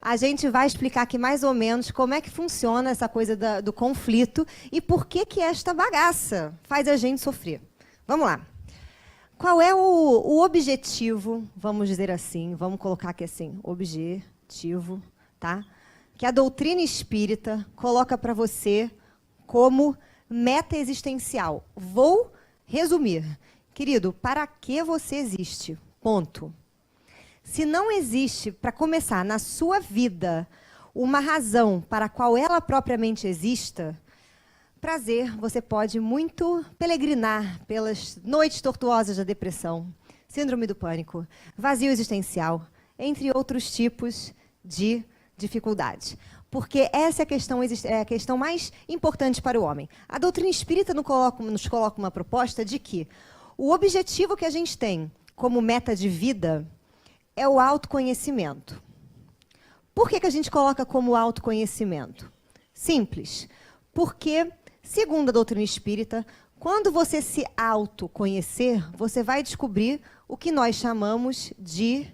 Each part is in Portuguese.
a gente vai explicar aqui mais ou menos como é que funciona essa coisa do conflito e por que esta bagaça faz a gente sofrer. Vamos lá. Qual é o objetivo, vamos dizer assim, vamos colocar aqui assim, objetivo, tá? Que a doutrina espírita coloca para você como meta existencial. Vou resumir. Querido, para que você existe? Ponto. Se não existe, para começar, na sua vida, uma razão para a qual ela propriamente exista, prazer, você pode muito peregrinar pelas noites tortuosas da depressão, síndrome do pânico, vazio existencial, entre outros tipos de dificuldades. Porque essa é a questão mais importante para o homem. A doutrina espírita nos coloca uma proposta de que o objetivo que a gente tem como meta de vida é o autoconhecimento. Por que a gente coloca como autoconhecimento? Simples. Porque, segundo a doutrina espírita, quando você se autoconhecer, você vai descobrir o que nós chamamos de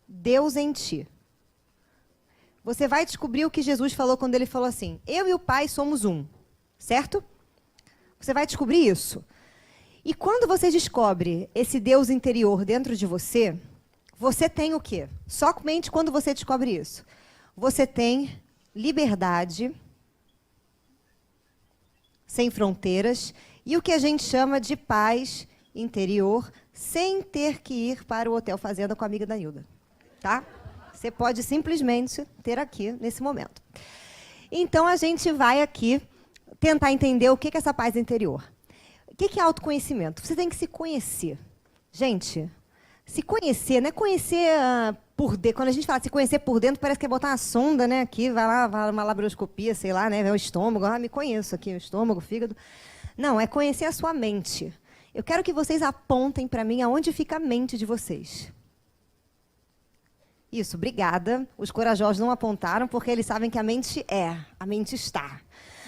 Deus em ti. Você vai descobrir o que Jesus falou quando ele falou assim, eu e o Pai somos um, certo? Você vai descobrir isso. E quando você descobre esse Deus interior dentro de você, você tem o quê? Somente quando você descobre isso. Você tem liberdade, sem fronteiras, e o que a gente chama de paz interior, sem ter que ir para o Hotel Fazenda com a amiga da Nilda. Tá? Você pode simplesmente ter aqui, nesse momento. Então, a gente vai aqui tentar entender o que é essa paz interior. O que é autoconhecimento? Você tem que se conhecer. Gente, se conhecer, não é conhecer por dentro. Quando a gente fala de se conhecer por dentro, parece que é botar uma sonda, né? Aqui, vai lá uma laparoscopia, sei lá, né? Vê o estômago, me conheço aqui, o estômago, o fígado. Não, é conhecer a sua mente. Eu quero que vocês apontem para mim aonde fica a mente de vocês. Isso, obrigada. Os corajosos não apontaram, porque eles sabem que a mente está.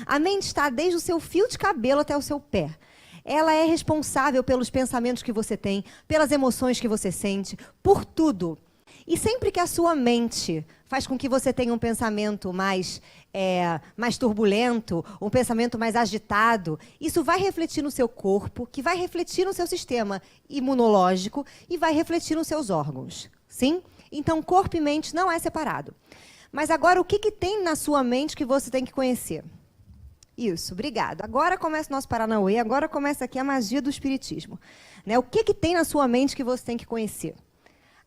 A mente está desde o seu fio de cabelo até o seu pé. Ela é responsável pelos pensamentos que você tem, pelas emoções que você sente, por tudo. E sempre que a sua mente faz com que você tenha um pensamento mais turbulento, um pensamento mais agitado, isso vai refletir no seu corpo, que vai refletir no seu sistema imunológico e vai refletir nos seus órgãos. Sim? Então, corpo e mente não é separado. Mas agora, o que tem na sua mente que você tem que conhecer? Isso, obrigado. Agora começa o nosso Paranauê, agora começa aqui a magia do espiritismo. Né? O que tem na sua mente que você tem que conhecer?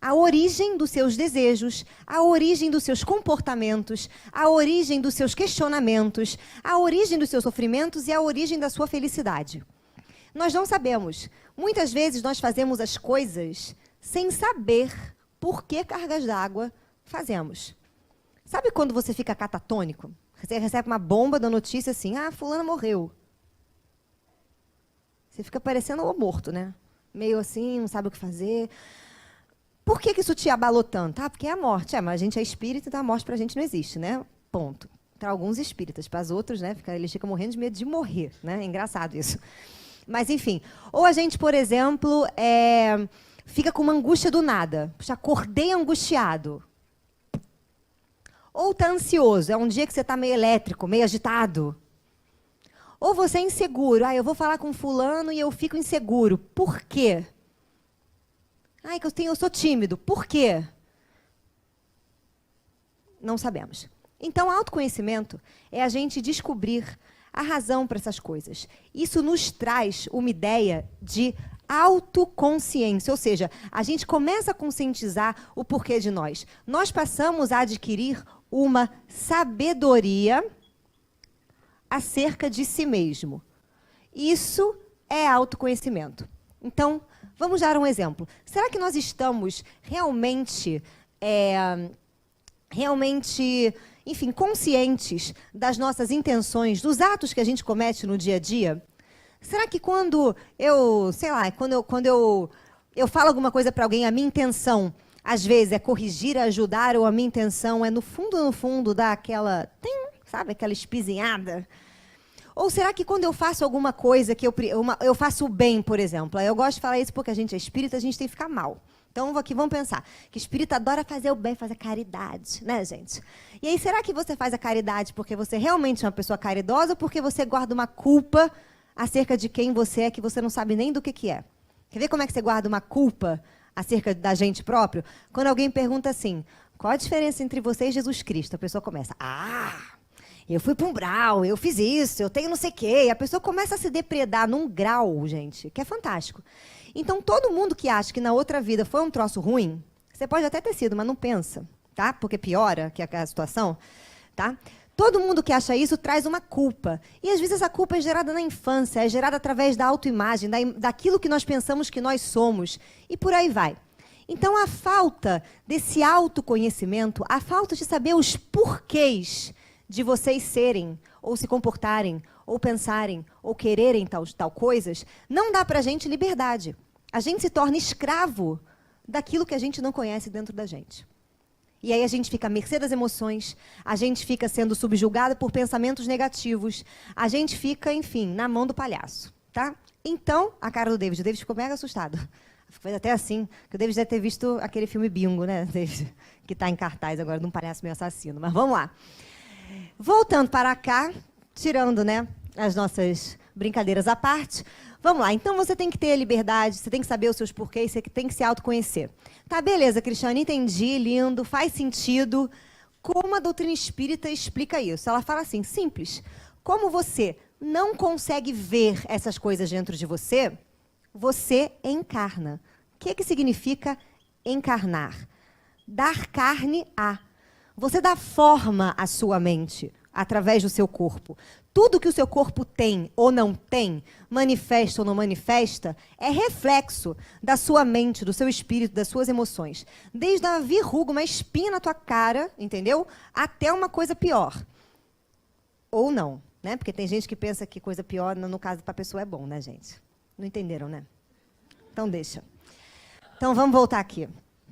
A origem dos seus desejos, a origem dos seus comportamentos, a origem dos seus questionamentos, a origem dos seus sofrimentos e a origem da sua felicidade. Nós não sabemos. Muitas vezes nós fazemos as coisas sem saber por que cargas d'água fazemos. Sabe quando você fica catatônico? Você recebe uma bomba da notícia assim, fulana morreu. Você fica parecendo um morto, né? Meio assim, não sabe o que fazer. Por que isso te abalou tanto? Porque é a morte. Mas a gente é espírita, então a morte pra gente não existe, né? Ponto. Para alguns espíritas, para os outros, né? Eles ficam morrendo de medo de morrer, né? É engraçado isso. Mas, enfim. Ou a gente, por exemplo, fica com uma angústia do nada. Puxa, acordei angustiado. Ou está ansioso, é um dia que você está meio elétrico, meio agitado. Ou você é inseguro. Eu vou falar com fulano e eu fico inseguro. Por quê? Eu sou tímido. Por quê? Não sabemos. Então, autoconhecimento é a gente descobrir a razão para essas coisas. Isso nos traz uma ideia de autoconsciência, ou seja, a gente começa a conscientizar o porquê de nós. Nós passamos a adquirir uma sabedoria acerca de si mesmo. Isso é autoconhecimento. Então, vamos dar um exemplo. Será que nós estamos realmente, enfim, conscientes das nossas intenções, dos atos que a gente comete no dia a dia? Será que quando eu falo alguma coisa para alguém, a minha intenção, às vezes, é corrigir, ajudar, ou a minha intenção é, no fundo, dar aquela, aquela espizinhada? Ou será que quando eu faço alguma coisa, que eu faço o bem, por exemplo? Eu gosto de falar isso porque a gente é espírita, a gente tem que ficar mal. Então, aqui vamos pensar que espírito adora fazer o bem, fazer caridade, né, gente? E aí, será que você faz a caridade porque você realmente é uma pessoa caridosa ou porque você guarda uma culpa acerca de quem você é que você não sabe nem do que é? Quer ver como é que você guarda uma culpa acerca da gente próprio? Quando alguém pergunta assim, qual a diferença entre você e Jesus Cristo? A pessoa começa, eu fui para um grau, eu fiz isso, eu tenho não sei o quê. E a pessoa começa a se depredar num grau, gente, que é fantástico. Então, todo mundo que acha que na outra vida foi um troço ruim, você pode até ter sido, mas não pensa, tá? Porque piora que a situação, tá? Todo mundo que acha isso traz uma culpa. E, às vezes, essa culpa é gerada na infância, é gerada através da autoimagem, daquilo que nós pensamos que nós somos. E por aí vai. Então, a falta desse autoconhecimento, a falta de saber os porquês de vocês serem, ou se comportarem, ou pensarem, ou quererem tal coisas, não dá para a gente liberdade. A gente se torna escravo daquilo que a gente não conhece dentro da gente. E aí a gente fica à mercê das emoções, a gente fica sendo subjugado por pensamentos negativos, a gente fica, enfim, na mão do palhaço, tá? Então, a cara do David. O David ficou mega assustado. Foi até assim, que o David deve ter visto aquele filme Bingo, né, David? Que está em cartaz agora, de um palhaço meio assassino. Mas vamos lá. Voltando para cá, tirando, né, as nossas brincadeiras à parte, vamos lá. Então, você tem que ter liberdade, você tem que saber os seus porquês, você tem que se autoconhecer. Tá, beleza, Cristiane, entendi, lindo, faz sentido. Como a doutrina espírita explica isso? Ela fala assim, simples. Como você não consegue ver essas coisas dentro de você, você encarna. O que significa encarnar? Dar carne a. Você dá forma à sua mente através do seu corpo. Tudo que o seu corpo tem ou não tem, manifesta ou não manifesta, é reflexo da sua mente, do seu espírito, das suas emoções. Desde uma verruga, uma espinha na tua cara, entendeu? Até uma coisa pior. Ou não, né? Porque tem gente que pensa que coisa pior, no caso, para a pessoa é bom, né, gente? Não entenderam, né? Então, deixa. Então, vamos voltar aqui.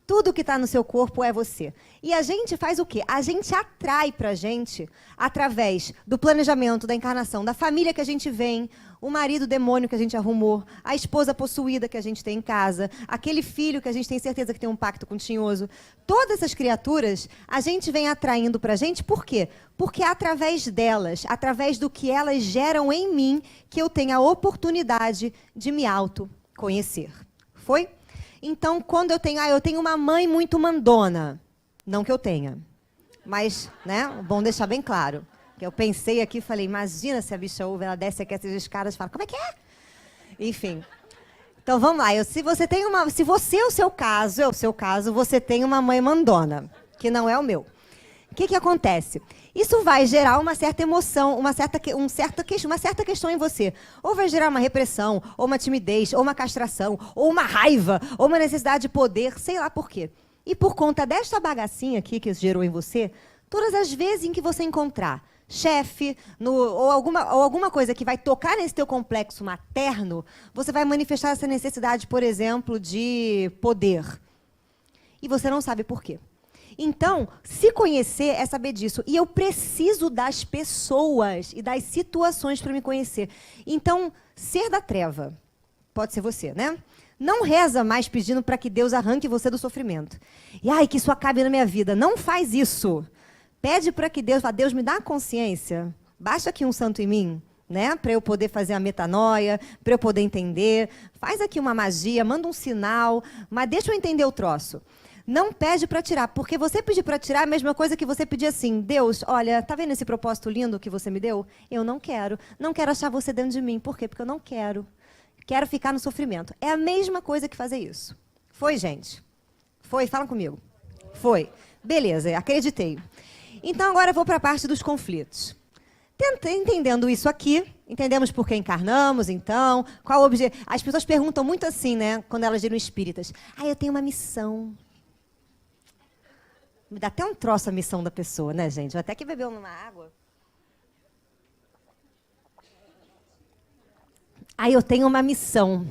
Tudo que está no seu corpo é você. E a gente faz o quê? A gente atrai para a gente, através do planejamento, da encarnação, da família que a gente vem, o marido demônio que a gente arrumou, a esposa possuída que a gente tem em casa, aquele filho que a gente tem certeza que tem um pacto com o tinhoso. Todas essas criaturas, a gente vem atraindo para a gente, por quê? Porque é através delas, através do que elas geram em mim, que eu tenho a oportunidade de me autoconhecer. Foi? Então, quando eu tenho uma mãe muito mandona, não que eu tenha, mas, né, bom deixar bem claro, que eu pensei aqui e falei, imagina se a bicha ouve, ela desce aqui essas escadas e fala, como é que é? Enfim, então vamos lá, se você é o seu caso, você tem uma mãe mandona, que não é o meu. O que acontece? Isso vai gerar uma certa emoção, uma certa questão em você. Ou vai gerar uma repressão, ou uma timidez, ou uma castração, ou uma raiva, ou uma necessidade de poder, sei lá por quê. E por conta desta bagacinha aqui que gerou em você, todas as vezes em que você encontrar chefe, ou alguma coisa que vai tocar nesse teu complexo materno, você vai manifestar essa necessidade, por exemplo, de poder. E você não sabe por quê. Então, se conhecer é saber disso. E eu preciso das pessoas e das situações para me conhecer. Então, ser da treva, pode ser você, né? Não reza mais pedindo para que Deus arranque você do sofrimento. E, ai, que isso acabe na minha vida. Não faz isso. Pede para que Deus, Deus me dá a consciência. Baixa aqui um santo em mim, né? Para eu poder fazer a metanoia, para eu poder entender. Faz aqui uma magia, manda um sinal, mas deixa eu entender o troço. Não pede para tirar, porque você pedir para tirar é a mesma coisa que você pedir assim, Deus, olha, tá vendo esse propósito lindo que você me deu? Eu não quero achar você dentro de mim. Por quê? Porque eu não quero ficar no sofrimento. É a mesma coisa que fazer isso. Foi, gente? Foi? Fala comigo. Foi. Beleza, acreditei. Então, agora eu vou para a parte dos conflitos. Entendendo isso aqui, entendemos por que encarnamos, então, qual o objetivo. As pessoas perguntam muito assim, né, quando elas viram espíritas. Eu tenho uma missão. Me dá até um troço a missão da pessoa, né, gente? Vou até que beber uma água. Eu tenho uma missão.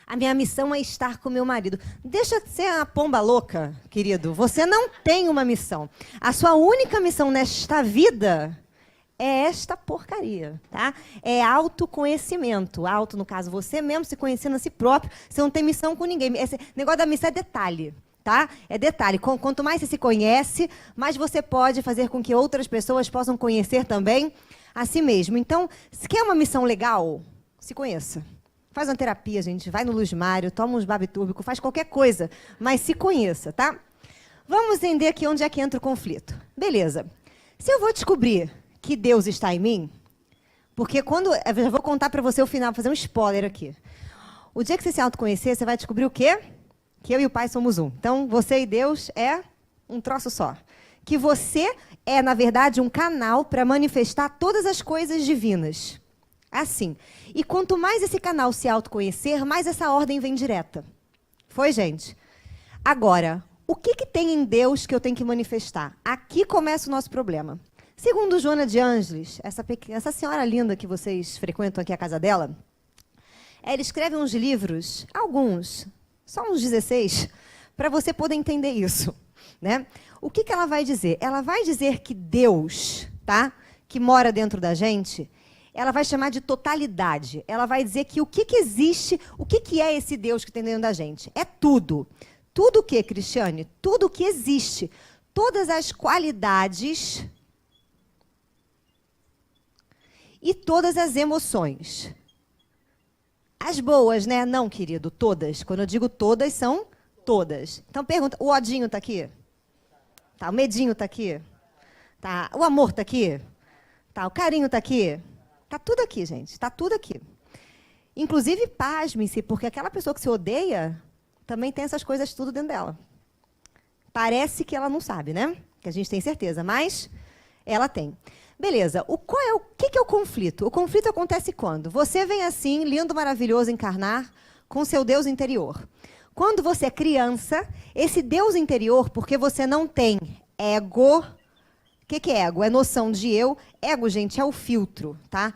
A minha missão é estar com meu marido. Deixa de ser uma pomba louca, querido. Você não tem uma missão. A sua única missão nesta vida é esta porcaria, tá? É autoconhecimento. Auto, no caso, você mesmo se conhecendo a si próprio, você não tem missão com ninguém. Esse negócio da missão é detalhe, tá? É detalhe. Quanto mais você se conhece, mais você pode fazer com que outras pessoas possam conhecer também a si mesmo. Então, se quer uma missão legal, se conheça. Faz uma terapia, gente. Vai no Luz Mário, toma uns barbitúrbico, faz qualquer coisa, mas se conheça, tá? Vamos entender aqui onde é que entra o conflito. Beleza. Se eu vou descobrir que Deus está em mim, porque quando... Eu já vou contar para você o final, fazer um spoiler aqui. O dia que você se autoconhecer, você vai descobrir o quê? Que eu e o Pai somos um. Então, você e Deus é um troço só. Que você é, na verdade, um canal para manifestar todas as coisas divinas. Assim. E quanto mais esse canal se autoconhecer, mais essa ordem vem direta. Foi, gente? Agora, o que tem em Deus que eu tenho que manifestar? Aqui começa o nosso problema. Segundo Joana de Ângeles, essa senhora linda que vocês frequentam aqui a casa dela, ela escreve uns livros, alguns, só uns 16, para você poder entender isso, né? O que ela vai dizer? Ela vai dizer que Deus, tá, que mora dentro da gente, ela vai chamar de totalidade. Ela vai dizer que o que existe, o que é esse Deus que tem dentro da gente? É tudo. Tudo o que, Cristiane? Tudo o que existe. Todas as qualidades e todas as emoções. As boas, né? Não, querido, todas. Quando eu digo todas, são todas. Então pergunta, o odinho está aqui? Tá, o medinho está aqui? Tá, o amor está aqui? Tá, o carinho está aqui? Tá tudo aqui, gente. Tá tudo aqui. Inclusive, pasme-se, porque aquela pessoa que se odeia também tem essas coisas tudo dentro dela. Parece que ela não sabe, né? Que a gente tem certeza, mas ela tem. Beleza. O que é o conflito? O conflito acontece quando você vem assim, lindo, maravilhoso, encarnar com seu Deus interior. Quando você é criança, esse Deus interior, porque você não tem ego... O que é ego? É noção de eu. Ego, gente, é o filtro, tá?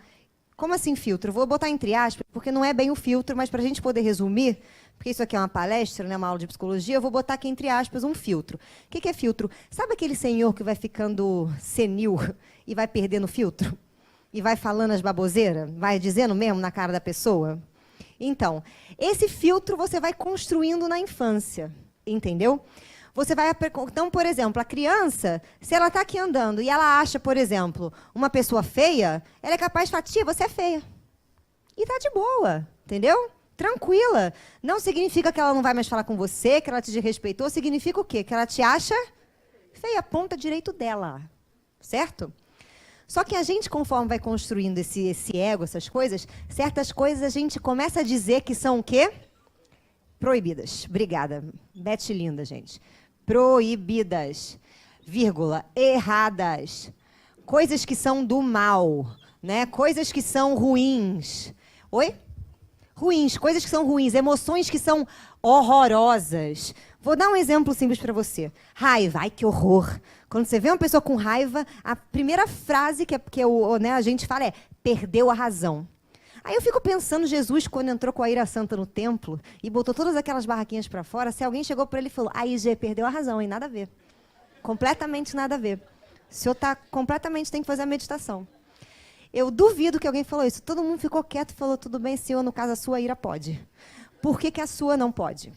Como assim filtro? Vou botar entre aspas, porque não é bem o filtro, mas para a gente poder resumir, porque isso aqui é uma palestra, né, uma aula de psicologia, eu vou botar aqui entre aspas um filtro. O que é filtro? Sabe aquele senhor que vai ficando senil e vai perdendo filtro? E vai falando as baboseiras? Vai dizendo mesmo na cara da pessoa? Então, esse filtro você vai construindo na infância, entendeu? Você vai... Então, por exemplo, a criança, se ela está aqui andando e ela acha, por exemplo, uma pessoa feia, ela é capaz de falar, tia, você é feia. E está de boa, entendeu? Tranquila. Não significa que ela não vai mais falar com você, que ela te desrespeitou. Significa o quê? Que ela te acha feia, ponta direito dela. Certo? Só que a gente, conforme vai construindo esse ego, essas coisas, certas coisas a gente começa a dizer que são o quê? Proibidas. Obrigada. Beth linda, gente. Proibidas, vírgula, erradas, coisas que são do mal, né? Coisas que são ruins. Oi? Ruins, coisas que são ruins, emoções que são horrorosas. Vou dar um exemplo simples para você. Raiva, ai que horror. Quando você vê uma pessoa com raiva, a primeira frase né, a gente fala é, perdeu a razão. Aí eu fico pensando, Jesus, quando entrou com a ira santa no templo e botou todas aquelas barraquinhas para fora, se alguém chegou para ele e falou, aí, Gê, perdeu a razão, hein? Nada a ver. Completamente nada a ver. O senhor está completamente, tem que fazer a meditação. Eu duvido que alguém falou isso. Todo mundo ficou quieto e falou, tudo bem, senhor, no caso a sua ira pode. Por que a sua não pode?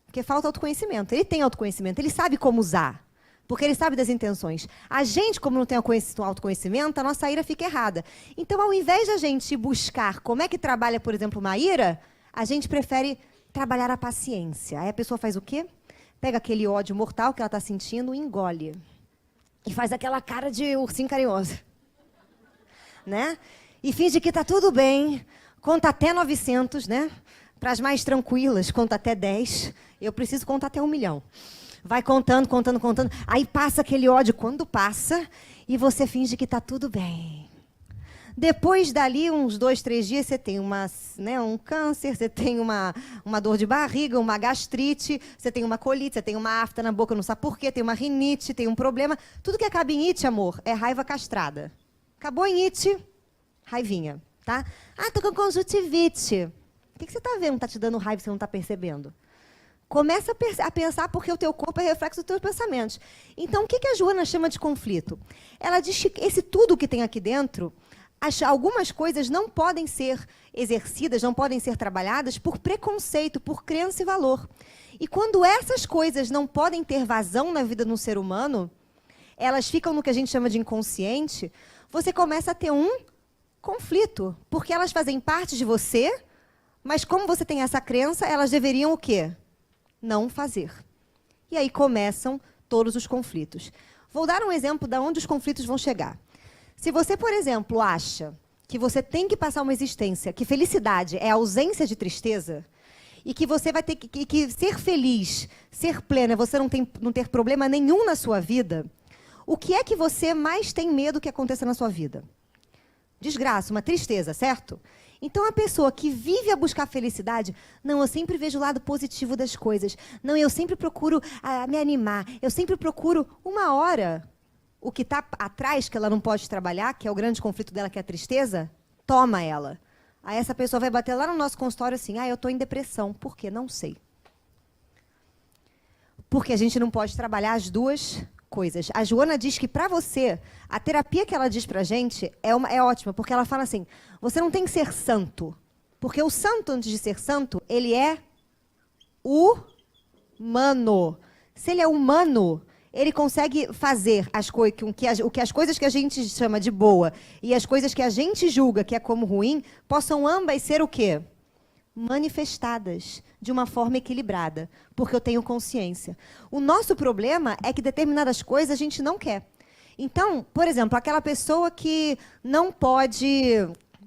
Porque falta autoconhecimento. Ele tem autoconhecimento, ele sabe como usar. Porque ele sabe das intenções. A gente, como não tem autoconhecimento, a nossa ira fica errada. Então, ao invés de a gente buscar como é que trabalha, por exemplo, uma ira, a gente prefere trabalhar a paciência. Aí a pessoa faz o quê? Pega aquele ódio mortal que ela está sentindo e engole. E faz aquela cara de ursinho carinhoso. Né? E finge que está tudo bem. Conta até 900, né? Para as mais tranquilas, conta até 10. Eu preciso contar até 1 milhão. Vai contando, contando, contando. Aí passa aquele ódio quando passa e você finge que está tudo bem. Depois dali, uns 2, 3 dias, você tem um câncer, você tem uma dor de barriga, uma gastrite, você tem uma colite, você tem uma afta na boca, não sabe por quê, tem uma rinite, tem um problema. Tudo que acaba em ite, amor, é raiva castrada. Acabou em ite, raivinha, tá? Ah, tô com conjuntivite. O que você está vendo? Está te dando raiva e você não está percebendo? Começa a pensar porque o teu corpo é reflexo dos teus pensamentos. Então, o que a Joana chama de conflito? Ela diz que esse tudo que tem aqui dentro, algumas coisas não podem ser exercidas, não podem ser trabalhadas por preconceito, por crença e valor. E quando essas coisas não podem ter vazão na vida de um ser humano, elas ficam no que a gente chama de inconsciente, você começa a ter um conflito, porque elas fazem parte de você, mas como você tem essa crença, elas deveriam o quê? Não fazer. E aí começam todos os conflitos. Vou dar um exemplo de onde os conflitos vão chegar. Se você, por exemplo, acha que você tem que passar uma existência, que felicidade é a ausência de tristeza, e que você vai ter que ser feliz, ser plena, você não ter problema nenhum na sua vida, o que é que você mais tem medo que aconteça na sua vida? Desgraça, uma tristeza, certo? Então, a pessoa que vive a buscar felicidade, não, eu sempre vejo o lado positivo das coisas. Não, eu sempre procuro me animar. Eu sempre procuro uma hora. O que está atrás, que ela não pode trabalhar, que é o grande conflito dela, que é a tristeza, toma ela. Aí essa pessoa vai bater lá no nosso consultório assim, eu estou em depressão. Por quê? Não sei. Porque a gente não pode trabalhar as duas coisas. A Joana diz que, para você, a terapia que ela diz para a gente é ótima, porque ela fala assim, você não tem que ser santo, porque o santo, antes de ser santo, ele é humano. Se ele é humano, ele consegue fazer o que as coisas que a gente chama de boa e as coisas que a gente julga que é como ruim, possam ambas ser o quê? Manifestadas de uma forma equilibrada, porque eu tenho consciência. O nosso problema é que determinadas coisas a gente não quer. Então, por exemplo, aquela pessoa que não pode...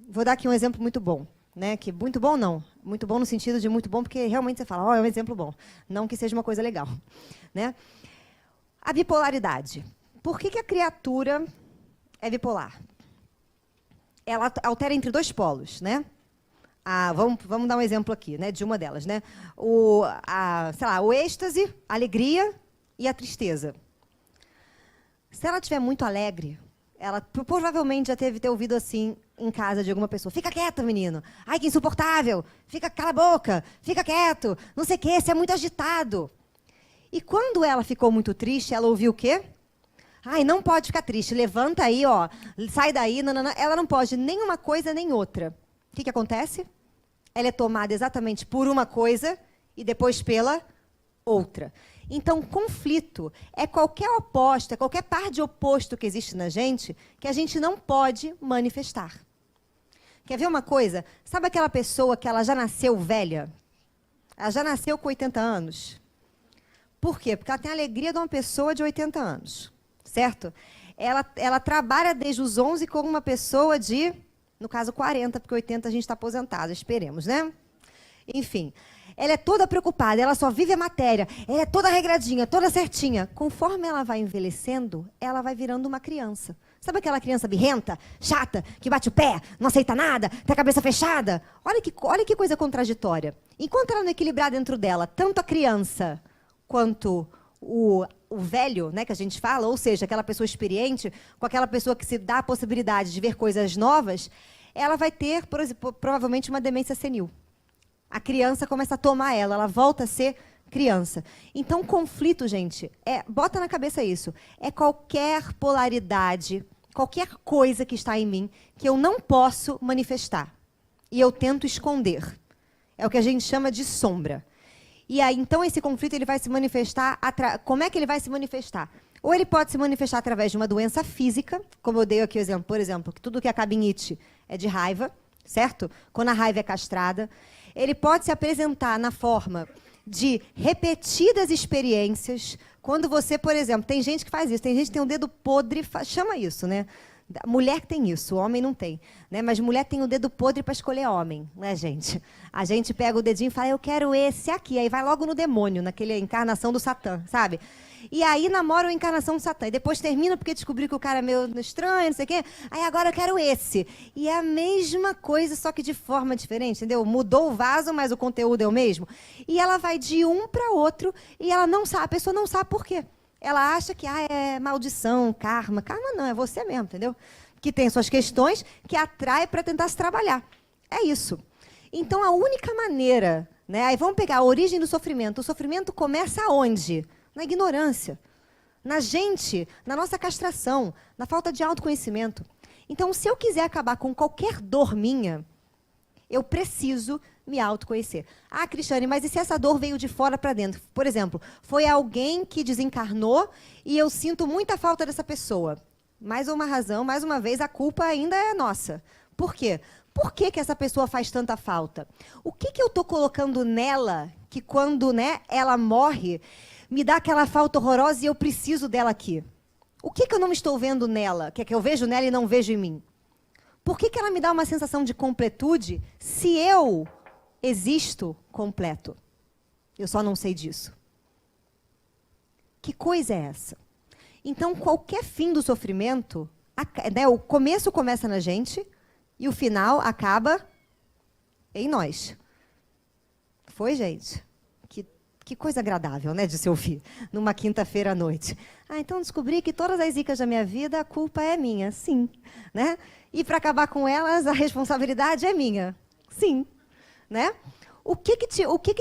Vou dar aqui um exemplo muito bom, né? Que muito bom não. Muito bom no sentido de muito bom, porque realmente você fala, é um exemplo bom. Não que seja uma coisa legal, né? A bipolaridade. Por que a criatura é bipolar? Ela altera entre dois polos, né? Vamos dar um exemplo aqui, né, de uma delas, né? Sei lá, o êxtase, a alegria e a tristeza. Se ela estiver muito alegre, ela provavelmente já deve ter ouvido assim em casa de alguma pessoa. Fica quieto, menino. Ai, que insuportável. Cala a boca. Fica quieto. Não sei o quê, você é muito agitado. E quando ela ficou muito triste, ela ouviu o quê? Ai, não pode ficar triste. Levanta aí, ó. Sai daí. Nanana. Ela não pode nem uma coisa nem outra. O que acontece? Ela é tomada exatamente por uma coisa e depois pela outra. Então, conflito é qualquer oposto, é qualquer par de oposto que existe na gente que a gente não pode manifestar. Quer ver uma coisa? Sabe aquela pessoa que ela já nasceu velha? Ela já nasceu com 80 anos. Por quê? Porque ela tem a alegria de uma pessoa de 80 anos, certo? Ela trabalha desde os 11 com uma pessoa de... No caso, 40, porque 80 a gente está aposentado, esperemos, né? Enfim, ela é toda preocupada, ela só vive a matéria, ela é toda regradinha, toda certinha. Conforme ela vai envelhecendo, ela vai virando uma criança. Sabe aquela criança birrenta, chata, que bate o pé, não aceita nada, tem a cabeça fechada? Olha que coisa contraditória. Enquanto ela não equilibrar dentro dela, tanto a criança quanto o velho, né, que a gente fala, ou seja, aquela pessoa experiente, com aquela pessoa que se dá a possibilidade de ver coisas novas, ela vai ter, provavelmente, uma demência senil. A criança começa a tomar ela volta a ser criança. Então, conflito, gente, bota na cabeça isso, é qualquer polaridade, qualquer coisa que está em mim que eu não posso manifestar. E eu tento esconder. É o que a gente chama de sombra. E aí, então, esse conflito ele vai se manifestar... Como é que ele vai se manifestar? Ou ele pode se manifestar através de uma doença física, como eu dei aqui o exemplo, por exemplo, que tudo que acaba em it é de raiva, certo? Quando a raiva é castrada. Ele pode se apresentar na forma de repetidas experiências. Quando você, por exemplo, tem gente que faz isso, tem gente que tem um dedo podre, chama isso, né? Mulher que tem isso, homem não tem, né? Mas mulher tem o dedo podre para escolher homem, né, gente? A gente pega o dedinho e fala, eu quero esse aqui, aí vai logo no demônio, naquele encarnação do Satã, sabe? E aí namora a encarnação do Satã, e depois termina porque descobriu que o cara é meio estranho, não sei o quê, aí agora eu quero esse. E é a mesma coisa, só que de forma diferente, entendeu? Mudou o vaso, mas o conteúdo é o mesmo. E ela vai de um para outro, e ela não sabe, a pessoa não sabe por quê. Ela acha que é maldição, karma. Karma não, é você mesmo, entendeu? Que tem suas questões, que atrai para tentar se trabalhar. É isso. Então, a única maneira Né? Aí vamos pegar a origem do sofrimento. O sofrimento começa aonde? Na ignorância. Na gente, na nossa castração, na falta de autoconhecimento. Então, se eu quiser acabar com qualquer dor minha, eu preciso me autoconhecer. Ah, Cristiane, mas e se essa dor veio de fora para dentro? Por exemplo, foi alguém que desencarnou e eu sinto muita falta dessa pessoa. Mais uma razão, mais uma vez, a culpa ainda é nossa. Por quê? Por que essa pessoa faz tanta falta? O que eu estou colocando nela que quando, né, ela morre, me dá aquela falta horrorosa e eu preciso dela aqui? O que eu não estou vendo nela, que eu vejo nela e não vejo em mim? Por que ela me dá uma sensação de completude se eu existo completo? Eu só não sei disso. Que coisa é essa? Então, qualquer fim do sofrimento, né, o começo começa na gente e o final acaba em nós. Foi, gente? Que coisa agradável, né, de se ouvir numa quinta-feira à noite. Ah, então descobri que todas as zicas da minha vida, a culpa é minha. Sim. Né? E para acabar com elas, a responsabilidade é minha. Sim. Né? O que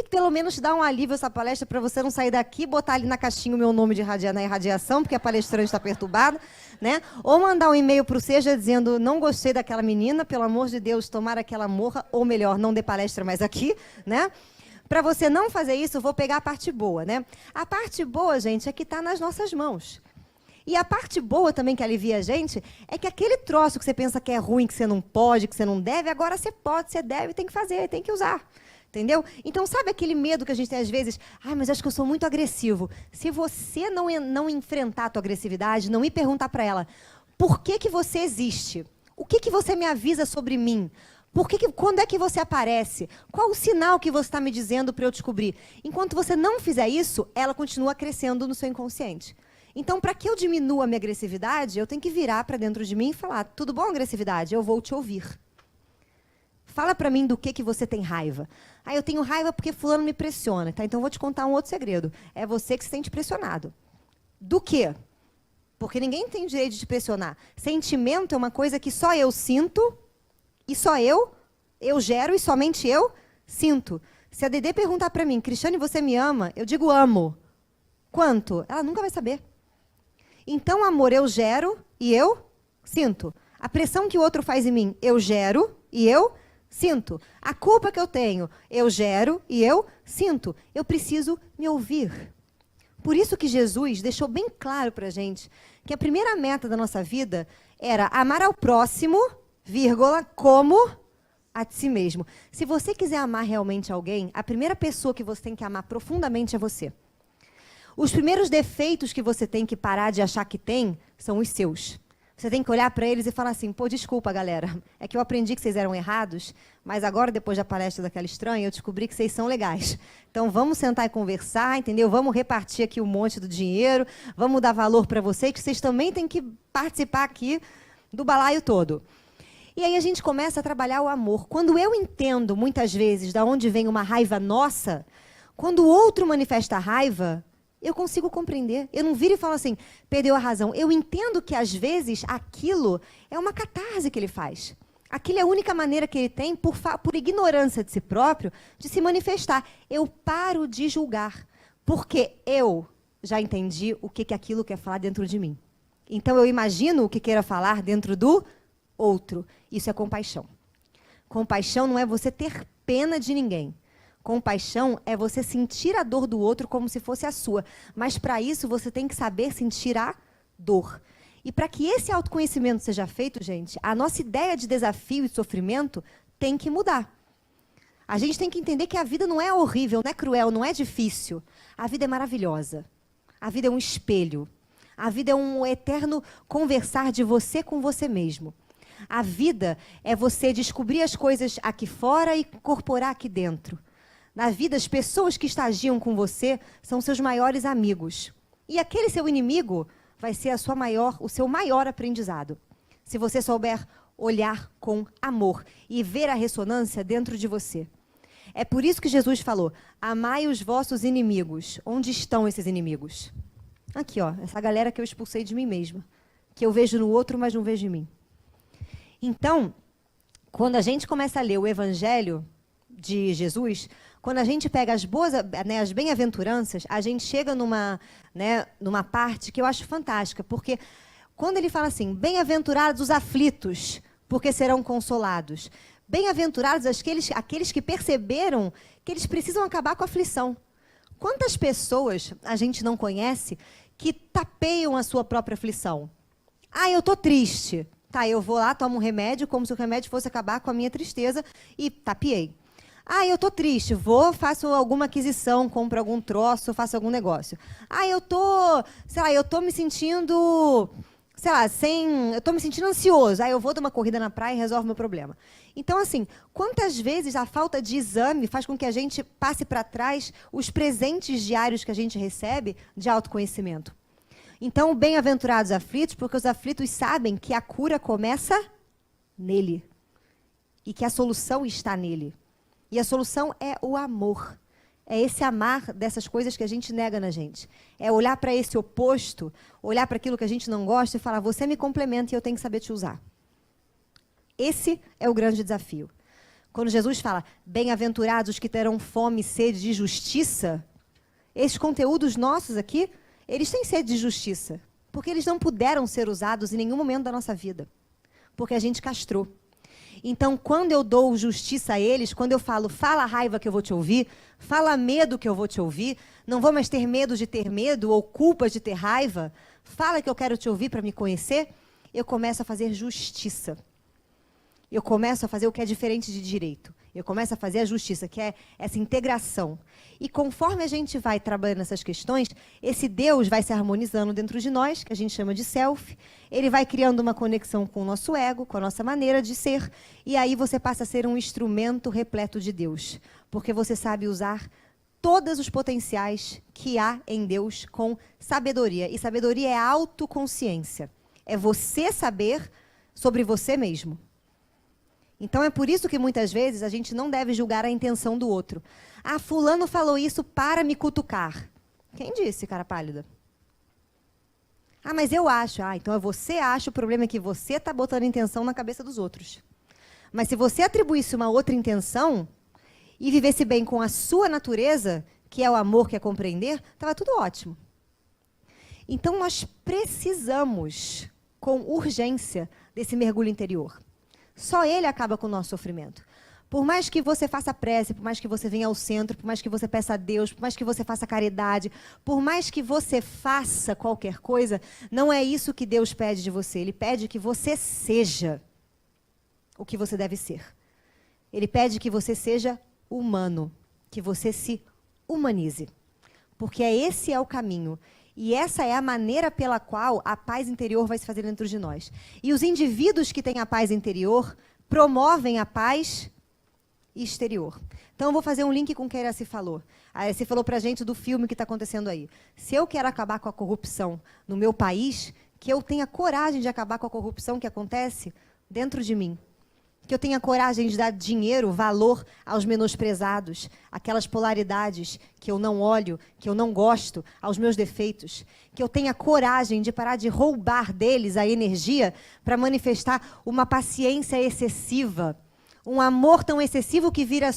pelo menos te dá um alívio essa palestra para você não sair daqui, botar ali na caixinha o meu nome de na irradiação, porque a palestrante está perturbada, né? Ou mandar um e-mail para o Seja dizendo, não gostei daquela menina, pelo amor de Deus, tomara que ela morra, ou melhor, não dê palestra mais aqui, né? Para você não fazer isso, eu vou pegar a parte boa, né? A parte boa, gente, é que está nas nossas mãos. E a parte boa também que alivia a gente é que aquele troço que você pensa que é ruim, que você não pode, que você não deve, agora você pode, você deve, tem que fazer, tem que usar. Entendeu? Então, sabe aquele medo que a gente tem às vezes? Ah, mas acho que eu sou muito agressivo. Se você não enfrentar a tua agressividade, não ir perguntar para ela, por que você existe? O que você me avisa sobre mim? Quando é que você aparece? Qual o sinal que você está me dizendo para eu descobrir? Enquanto você não fizer isso, ela continua crescendo no seu inconsciente. Então, para que eu diminua a minha agressividade, eu tenho que virar para dentro de mim e falar, tudo bom, agressividade? Eu vou te ouvir. Fala para mim do que você tem raiva. Ah, eu tenho raiva porque fulano me pressiona. Tá? Então, eu vou te contar um outro segredo. É você que se sente pressionado. Do quê? Porque ninguém tem direito de te pressionar. Sentimento é uma coisa que só eu sinto e só eu gero e somente eu sinto. Se a Dedê perguntar para mim, Cristiane, você me ama? Eu digo amo. Quanto? Ela nunca vai saber. Então, amor, eu gero e eu sinto. A pressão que o outro faz em mim, eu gero e eu sinto. A culpa que eu tenho, eu gero e eu sinto. Eu preciso me ouvir. Por isso que Jesus deixou bem claro para a gente que a primeira meta da nossa vida era amar ao próximo, vírgula, como a si mesmo. Se você quiser amar realmente alguém, a primeira pessoa que você tem que amar profundamente é você. Os primeiros defeitos que você tem que parar de achar que tem são os seus. Você tem que olhar para eles e falar assim, pô, desculpa, galera, é que eu aprendi que vocês eram errados, mas agora, depois da palestra daquela estranha, eu descobri que vocês são legais. Então, vamos sentar e conversar, entendeu? Vamos repartir aqui um monte do dinheiro, vamos dar valor para vocês, que vocês também têm que participar aqui do balaio todo. E aí a gente começa a trabalhar o amor. Quando eu entendo, muitas vezes, de onde vem uma raiva nossa, quando o outro manifesta raiva, eu consigo compreender. Eu não viro e falo assim, perdeu a razão. Eu entendo que, às vezes, aquilo é uma catarse que ele faz. Aquilo é a única maneira que ele tem, por ignorância de si próprio, de se manifestar. Eu paro de julgar, porque eu já entendi o que aquilo quer falar dentro de mim. Então, eu imagino o que queira falar dentro do outro. Isso é compaixão. Compaixão não é você ter pena de ninguém. Compaixão é você sentir a dor do outro como se fosse a sua. Mas, para isso, você tem que saber sentir a dor. E para que esse autoconhecimento seja feito, gente, a nossa ideia de desafio e sofrimento tem que mudar. A gente tem que entender que a vida não é horrível, não é cruel, não é difícil. A vida é maravilhosa. A vida é um espelho. A vida é um eterno conversar de você com você mesmo. A vida é você descobrir as coisas aqui fora e incorporar aqui dentro. Na vida, as pessoas que estagiam com você são seus maiores amigos. E aquele seu inimigo vai ser o seu maior aprendizado. Se você souber olhar com amor e ver a ressonância dentro de você. É por isso que Jesus falou, amai os vossos inimigos. Onde estão esses inimigos? Aqui, ó, essa galera que eu expulsei de mim mesma. Que eu vejo no outro, mas não vejo em mim. Então, quando a gente começa a ler o Evangelho de Jesus, Quando a gente pega as boas, né, as bem-aventuranças, a gente chega numa parte que eu acho fantástica, porque quando ele fala assim, bem-aventurados os aflitos, porque serão consolados. Bem-aventurados aqueles que perceberam que eles precisam acabar com a aflição. Quantas pessoas a gente não conhece que tapeiam a sua própria aflição? Ah, eu estou triste. Tá, eu vou lá, tomo um remédio, como se o remédio fosse acabar com a minha tristeza e tapeei. Ah, eu estou triste, faço alguma aquisição, compro algum troço, faço algum negócio. Ah, eu estou me sentindo, eu estou me sentindo ansioso. Ah, eu vou dar uma corrida na praia e resolvo meu problema. Então, assim, quantas vezes a falta de exame faz com que a gente passe para trás os presentes diários que a gente recebe de autoconhecimento? Então, bem-aventurados aflitos, porque os aflitos sabem que a cura começa nele. E que a solução está nele. E a solução é o amor. É esse amar dessas coisas que a gente nega na gente. É olhar para esse oposto, olhar para aquilo que a gente não gosta e falar, você me complementa e eu tenho que saber te usar. Esse é o grande desafio. Quando Jesus fala, bem-aventurados os que terão fome e sede de justiça, esses conteúdos nossos aqui, eles têm sede de justiça, porque eles não puderam ser usados em nenhum momento da nossa vida, porque a gente castrou. Então, quando eu dou justiça a eles, quando eu falo, fala raiva que eu vou te ouvir, fala medo que eu vou te ouvir, não vou mais ter medo de ter medo ou culpa de ter raiva, fala que eu quero te ouvir para me conhecer, eu começo a fazer justiça. Eu começo a fazer o que é diferente de direito. Eu começo a fazer a justiça, que é essa integração. E conforme a gente vai trabalhando essas questões, esse Deus vai se harmonizando dentro de nós, que a gente chama de self. Ele vai criando uma conexão com o nosso ego, com a nossa maneira de ser. E aí você passa a ser um instrumento repleto de Deus. Porque você sabe usar todos os potenciais que há em Deus com sabedoria. E sabedoria é autoconsciência. É você saber sobre você mesmo. Então, é por isso que, muitas vezes, a gente não deve julgar a intenção do outro. Ah, fulano falou isso para me cutucar. Quem disse, cara pálida? Ah, mas eu acho. Ah, então você acha, o problema é que você está botando intenção na cabeça dos outros. Mas se você atribuísse uma outra intenção e vivesse bem com a sua natureza, que é o amor, que é compreender, estava tudo ótimo. Então, nós precisamos, com urgência, desse mergulho interior. Só ele acaba com o nosso sofrimento. Por mais que você faça prece, por mais que você venha ao centro, por mais que você peça a Deus, por mais que você faça caridade, por mais que você faça qualquer coisa, não é isso que Deus pede de você. Ele pede que você seja o que você deve ser. Ele pede que você seja humano, que você se humanize. Porque esse é o caminho. E essa é a maneira pela qual a paz interior vai se fazer dentro de nós. E os indivíduos que têm a paz interior promovem a paz exterior. Então, eu vou fazer um link com o que a Iraci falou. A Iraci falou para a gente do filme que está acontecendo aí. Se eu quero acabar com a corrupção no meu país, que eu tenha coragem de acabar com a corrupção que acontece dentro de mim. Que eu tenha coragem de dar dinheiro, valor aos menosprezados, aquelas polaridades que eu não olho, que eu não gosto, aos meus defeitos. Que eu tenha coragem de parar de roubar deles a energia para manifestar uma paciência excessiva, um amor tão excessivo que vira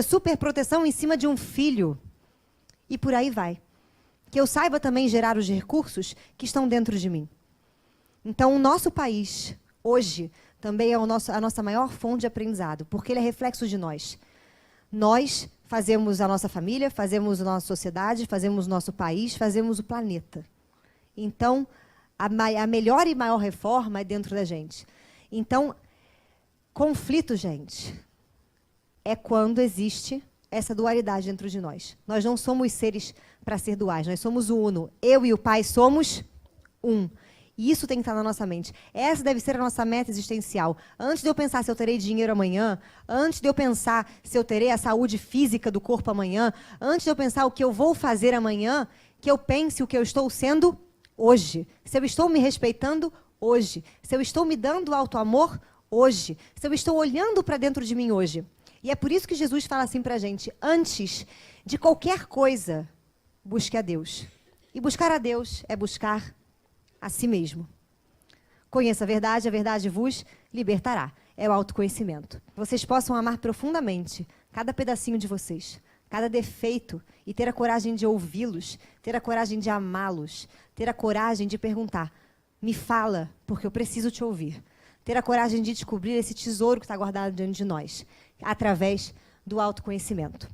superproteção em cima de um filho. E por aí vai. Que eu saiba também gerar os recursos que estão dentro de mim. Então, o nosso país, hoje, também é a nossa maior fonte de aprendizado, porque ele é reflexo de nós. Nós fazemos a nossa família, fazemos a nossa sociedade, fazemos o nosso país, fazemos o planeta. Então, a melhor e maior reforma é dentro da gente. Então, conflito, gente, é quando existe essa dualidade dentro de nós. Nós não somos seres para ser duais, nós somos o uno. Eu e o Pai somos um. E isso tem que estar na nossa mente. Essa deve ser a nossa meta existencial. Antes de eu pensar se eu terei dinheiro amanhã, antes de eu pensar se eu terei a saúde física do corpo amanhã, antes de eu pensar o que eu vou fazer amanhã, que eu pense o que eu estou sendo hoje. Se eu estou me respeitando hoje. Se eu estou me dando auto-amor hoje. Se eu estou olhando para dentro de mim hoje. E é por isso que Jesus fala assim para a gente, antes de qualquer coisa, busque a Deus. E buscar a Deus é buscar a si mesmo. Conheça a verdade vos libertará. É o autoconhecimento. Vocês possam amar profundamente cada pedacinho de vocês, cada defeito, e ter a coragem de ouvi-los, ter a coragem de amá-los, ter a coragem de perguntar, me fala, porque eu preciso te ouvir. Ter a coragem de descobrir esse tesouro que está guardado diante de nós, através do autoconhecimento.